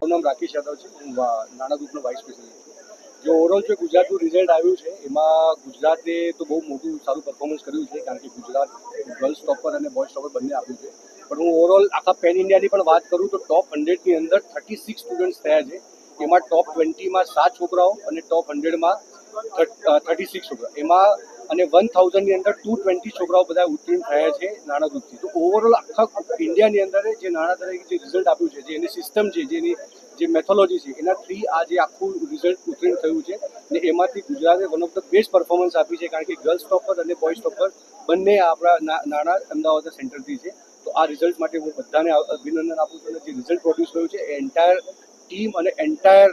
મારું નામ રાકેશ યાદવ છે. હું નાણા ગ્રુપનો વાઇસ પ્રેસિડેન્ટ છું. જે ઓવરઓલ જે ગુજરાતનું રિઝલ્ટ આવ્યું છે એમાં ગુજરાતે તો બહુ મોટું સારું પરફોર્મન્સ કર્યું છે, કારણ કે ગુજરાત ગર્લ્સ ટોપર અને બોયઝ ટોપર બંને આપ્યું છે. પણ હું ઓવરઓલ આખા પેન ઇન્ડિયાની પણ વાત કરું તો ટોપ 100ની અંદર 36 સ્ટુડન્ટ્સ થયા છે. એમાં ટોપ 20માં 7 છોકરાઓ અને ટોપ 100માં 36 છોકરા. એમાં અને 1000ની અંદર 220 છોકરાઓ બધા ઉત્તીર્ણ થયા છે નાણા ગ્રુપથી. તો ઓવરઓલ આખા ઇન્ડિયાની અંદર જે નાણા તરીકે જે રિઝલ્ટ આપ્યું છે, જે એની સિસ્ટમ છે, જેની જે મેથોલોજી છે, એના થ્રી આ જે આખું રિઝલ્ટ ઉત્તીર્ણ થયું છે ને એમાંથી ગુજરાતે one of the best performance આપી છે, કારણ કે ગર્લ્સ ટોપર અને બોયઝ ટોપર બંને આપણા નાણા અમદાવાદ સેન્ટરથી છે. તો આ રિઝલ્ટ માટે હું બધાને અભિનંદન આપું છું. અને જે રિઝલ્ટ પ્રોડ્યુસ થયું છે એ એન્ટાયર ટીમ અને એન્ટાયર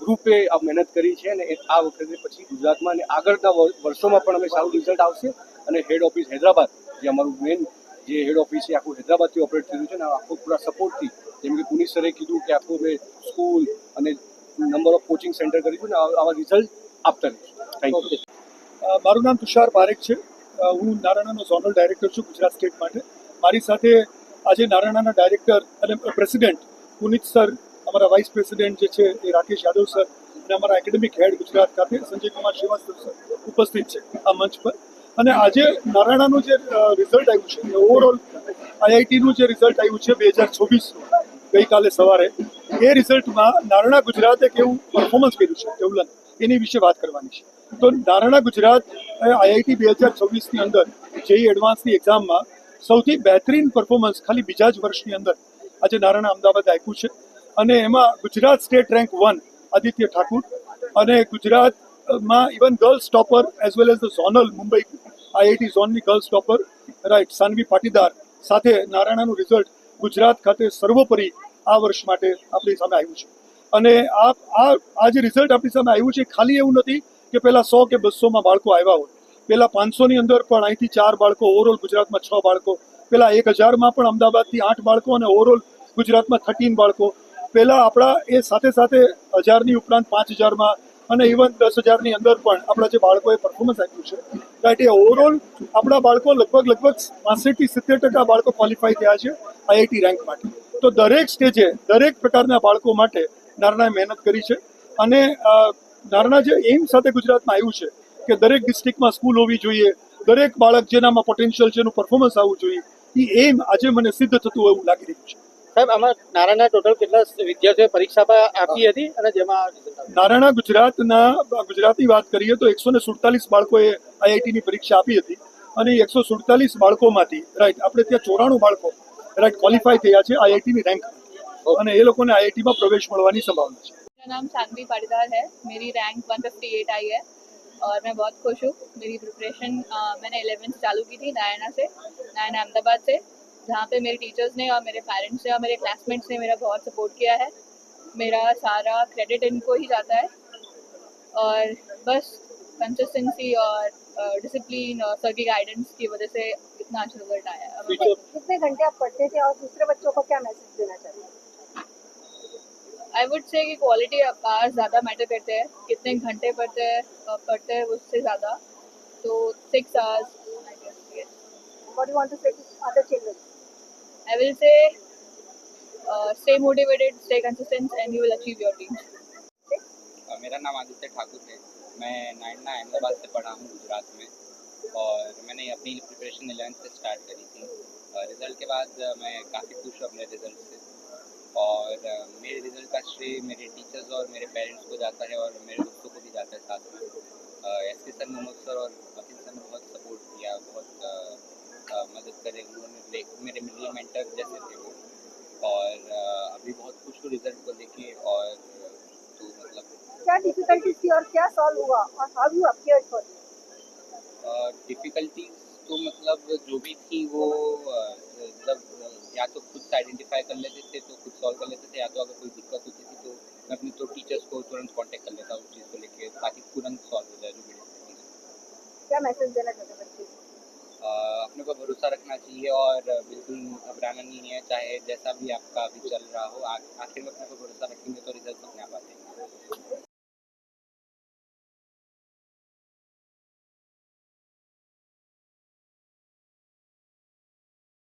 ગ્રુપે આ મહેનત કરી છે. અને આ વખતે પછી ગુજરાતમાં અને આગળના વર્ષોમાં પણ અમે સારું રિઝલ્ટ આવશે. અને હેડ ઓફિસ હૈદરાબાદ, જે અમારું મેઇન જે હેડ ઓફિસ છે, આખું હૈદરાબાદથી ઓપરેટ થયું છે અને આખું પૂરા સપોર્ટથી, જેમ કે પુનિત સરે કીધું કે આખું અમે સ્કૂલ અને નંબર ઓફ કોચિંગ સેન્ટર કરીશું ને આવા રિઝલ્ટ આપતા રહીશું. Thank you. મારું નામ તુષાર પારેખ છે. હું નારાયણાનો ઝોનલ ડાયરેક્ટર છું ગુજરાત સ્ટેટ માટે. મારી સાથે આજે નારાયણાના ડાયરેક્ટર અને પ્રેસિડેન્ટ પુનિત સર, અમારા વાઇસ પ્રેસિડેન્ટ જે છે એ રાકેશ યાદવ સર, અને અમારા એકેડેમિક હેડ ગુજરાત ખાતે સંજય કુમાર શ્રીવાસ્તવ સર ઉપસ્થિત છે આ મંચ પર. અને આજે નારાયણાનું જે રિઝલ્ટ આવ્યું છે એ ઓવરઓલ આઈઆઈટીનું જે રિઝલ્ટ આવ્યું છે 2024 ગઈકાલે સવારે, એ રિઝલ્ટમાં નારાયણા ગુજરાતે કેવું પરફોર્મન્સ કર્યું છે ડેવલપ, એની વિશે વાત કરવાની છે. તો નારાયણા ગુજરાત આઈઆઈટી 2026ની અંદર જેઈ એડવાન્સની એક્ઝામમાં સૌથી બહેતરીન પરફોર્મન્સ ખાલી બીજા જ વર્ષની અંદર આજે નારાયણા અમદાવાદ આપ્યું છે. અને એમાં ગુજરાત સ્ટેટ રેન્ક 1 આદિત્ય ઠાકુર, અને ગુજરાતમાં even girls topper as well as the zonal Mumbai IIT ઝોનની girls topper right Sanvi Patidar સાથે નારાયણાનું રિઝલ્ટ ગુજરાત ખાતે સર્વોપરી આ વર્ષ માટે આપણી સામે આવ્યું છે. અને આ જે રિઝલ્ટ આપણી સામે આવ્યું છે, ખાલી એવું નથી કે પહેલાં 100 કે 200માં બાળકો આવ્યા હોય. પહેલાં 500ની અંદર પણ અહીંથી 4 બાળકો, ઓવરઓલ ગુજરાતમાં 6 બાળકો, પહેલાં 1000માં પણ અમદાવાદથી 8 બાળકો, અને ઓવરઓલ ગુજરાતમાં 13 બાળકો. પહેલાં આપણા એ સાથે સાથે 1000ની ઉપરાંત 5000માં અને ઇવન 10,000ની અંદર પણ આપણા જે બાળકોએ પરફોર્મન્સ આપ્યું છે, રાઈટ, એ ઓવરઓલ આપણા બાળકો લગભગ 65થી 70% બાળકો ક્વોલિફાય થયા છે આઈઆઈટી રેન્ક માટે. તો દરેક સ્ટેજે દરેક પ્રકારના બાળકો માટે નારાયણાએ મહેનત કરી છે. અને નારાયણા જે એમ સાથે ગુજરાતમાં આવ્યું છે કે દરેક ડિસ્ટ્રિક્ટમાં સ્કૂલ હોવી જોઈએ, દરેક બાળક જેનામાં પોટેન્શિયલ છે એનું પરફોર્મન્સ આવવું જોઈએ, એ એમ આજે મને સિદ્ધ થતું એવું લાગી રહ્યું છે. સાહેબ, આમાં નારાયણના ટોટલ કેટલા વિદ્યાર્થીઓએ પરીક્ષા આપી હતી અને જેમાં નારાયણા ગુજરાતની વાત કરીએ તો 147 બાળકોએ આઈઆઈટીની પરીક્ષા આપી હતી. અને 147 બાળકોમાંથી રાઈટ આપણે ત્યાં 94 બાળકો રાઈટ ક્વોલિફાય થયા છે આईआईटी रैंक, અને એ લોકોને આईआईटी में प्रवेश મળવાની સંભાવના છે. मेरा नाम सानवी पाटीदार है. मेरी रैंक 158 आई है और मैं बहुत खुश हूँ. मेरी प्रिपरेशन मैंने 11th चालू की थी नारायणा अहमदाबाद से, जहाँ पे मेरे टीचर्स ने और मेरे पेरेंट्स ने और मेरे क्लासमेट्स ने मेरा बहुत सपोर्ट किया है. मेरा सारा क्रेडिट इनको ही जाता है. और बस कंसिस्टेंसी और डिसिप्लिन और सर की गाइडेंस की वजह से इतना अच्छा रिजल्ट आया है. कितने घंटे आप पढ़ते थे और दूसरे बच्चों को क्या मैसेज देना चाहते हैं? आई वुड से कि क्वालिटी आवर्स ज़्यादा मैटर करते हैं. कितने घंटे पढ़ते हैं उससे ज़्यादा. तो 6 hours I guess, yes. What do you want to say to other children? I will say stay motivated, stay consistent and you will achieve your dreams. मेरा नाम आदित्य ठाकुर है. मैं नारायणा अहमदाबाद से पढ़ा हूँ गुजरात में, और मैंने अपनी प्रिपरेशन 11th से स्टार्ट करी थी. रिज़ल्ट के बाद मैं काफ़ी खुश हूँ अपने रिज़ल्ट से, और मेरे रिज़ल्ट का श्रेय मेरे टीचर्स और मेरे पेरेंट्स को जाता है और मेरे दोस्तों को भी जाता है साथ में. एसके सर, मोहम्मद सर और अफिल सर ने बहुत सपोर्ट किया, बहुत मदद करे. उन्होंने मेरे रियल मेंटर जैसे थे वो. और अभी बहुत खुश हूँ रिज़ल्ट को लेके. और तो मतलब क्या डिफिकल्टीज थी और क्या सॉल्व हुआ और how you appeared for it? Difficulties तो मतलब जो भी थी वो मतलब या तो खुद से आइडेंटिफाई कर लेते थे तो खुद सॉल्व कर लेते थे, या तो अगर कोई दिक्कत होती थी तो मैं अपने तो टीचर्स को तुरंत कांटेक्ट कर लेता उस चीज़ को लेके, ताकि तुरंत सॉल्व हो जाए जो भी डिफ़िकल्टी. क्या मैसेज देना चाहते हैं बच्चे? अपने पर भरोसा रखना चाहिए और बिल्कुल घबराना नहीं है, चाहे जैसा भी आपका अभी चल रहा हो. आखिर में अपने पर भरोसा रखेंगे तो रिजल्ट अपने आप आते हैं.